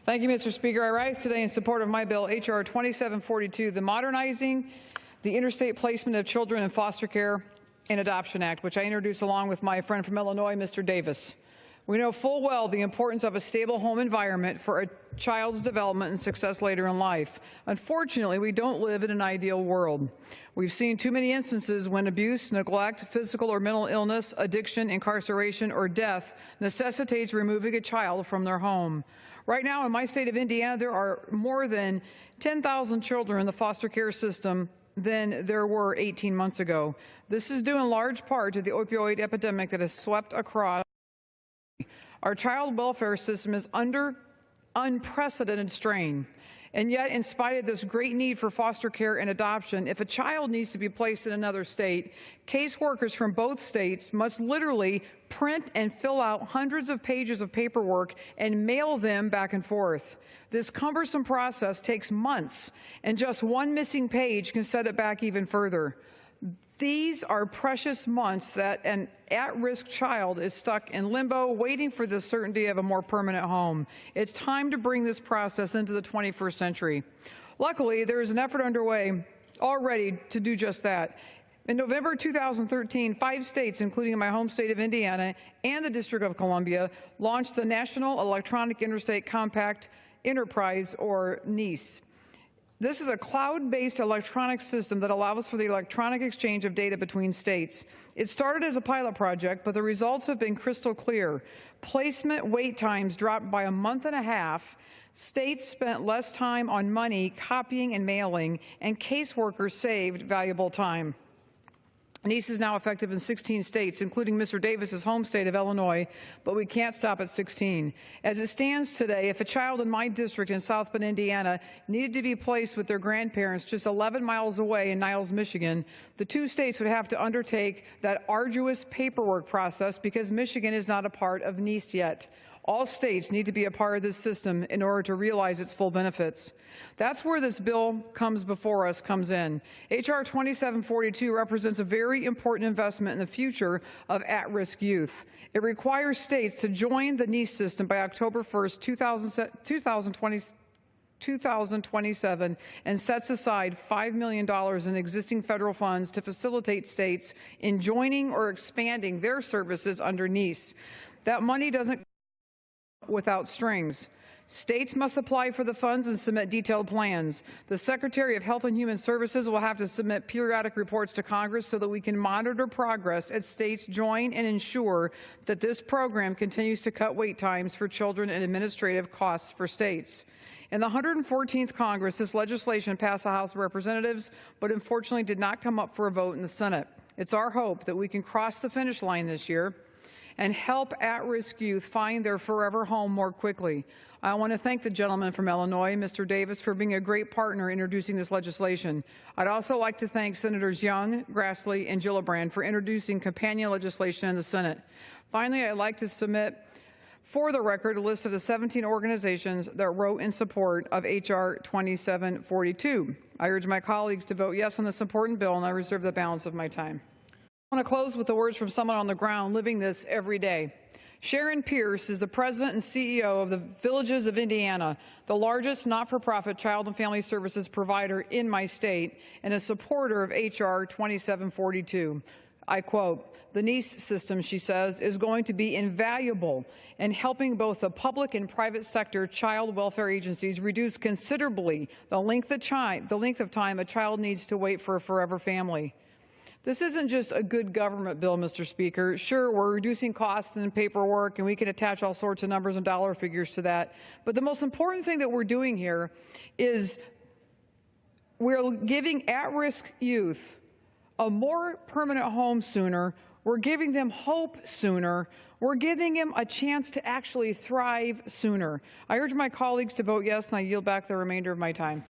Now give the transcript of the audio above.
Thank you, Mr. Speaker. I rise today in support of my bill, H.R. 2742, the Modernizing the Interstate Placement of Children in Foster Care and Adoption Act, which I introduced along with my friend from Illinois, Mr. Davis. We know full well the importance of a stable home environment for a child's development and success later in life. Unfortunately, we don't live in an ideal world. We've seen too many instances when abuse, neglect, physical or mental illness, addiction, incarceration, or death necessitates removing a child from their home. Right now in my state of Indiana, there are more than 10,000 children in the foster care system than there were 18 months ago. This is due in large part to the opioid epidemic that has swept across. Our child welfare system is under unprecedented strain. And yet, in spite of this great need for foster care and adoption, if a child needs to be placed in another state, caseworkers from both states must literally print and fill out hundreds of pages of paperwork and mail them back and forth. This cumbersome process takes months, and just one missing page can set it back even further. These are precious months that an at-risk child is stuck in limbo, waiting for the certainty of a more permanent home. It's time to bring this process into the 21st century. Luckily, there is an effort underway already to do just that. In November 2013, 5 states, including my home state of Indiana and the District of Columbia, launched the National Electronic Interstate Compact Enterprise, or NEIS. This is a cloud-based electronic system that allows for the electronic exchange of data between states. It started as a pilot project, but the results have been crystal clear. Placement wait times dropped by 1.5 months. States spent less time on money, copying and mailing, and caseworkers saved valuable time. NEIS is now effective in 16 states, including Mr. Davis's home state of Illinois, but we can't stop at 16. As it stands today, if a child in my district in South Bend, Indiana, needed to be placed with their grandparents just 11 miles away in Niles, Michigan, the 2 states would have to undertake that arduous paperwork process because Michigan is not a part of NEIS yet. All states need to be a part of this system in order to realize its full benefits. That's where this bill comes in. H.R. 2742 represents a very important investment in the future of at-risk youth. It requires states to join the NEIS system by October 1st, 2027 and sets aside $5 million in existing federal funds to facilitate states in joining or expanding their services under NEIS. That money doesn't without strings. States must apply for the funds and submit detailed plans. The Secretary of Health and Human Services will have to submit periodic reports to Congress so that we can monitor progress as states join and ensure that this program continues to cut wait times for children and administrative costs for states. In the 114th Congress, this legislation passed the House of Representatives, but unfortunately did not come up for a vote in the Senate. It's our hope that we can cross the finish line this year and help at-risk youth find their forever home more quickly. I want to thank the gentleman from Illinois, Mr. Davis, for being a great partner introducing this legislation. I'd also like to thank Senators Young, Grassley, and Gillibrand for introducing companion legislation in the Senate. Finally, I'd like to submit for the record a list of the 17 organizations that wrote in support of H.R. 2742. I urge my colleagues to vote yes on this important bill, and I reserve the balance of my time. I want to close with the words from someone on the ground living this every day. Sharon Pierce is the president and CEO of the Villages of Indiana, the largest not-for-profit child and family services provider in my state, and a supporter of H.R. 2742. I quote, "The NEIS system," she says, "is going to be invaluable in helping both the public and private sector child welfare agencies reduce considerably the length of time a child needs to wait for a forever family." This isn't just a good government bill, Mr. Speaker. Sure, we're reducing costs and paperwork, and we can attach all sorts of numbers and dollar figures to that. But the most important thing that we're doing here is we're giving at-risk youth a more permanent home sooner. We're giving them hope sooner. We're giving them a chance to actually thrive sooner. I urge my colleagues to vote yes, and I yield back the remainder of my time.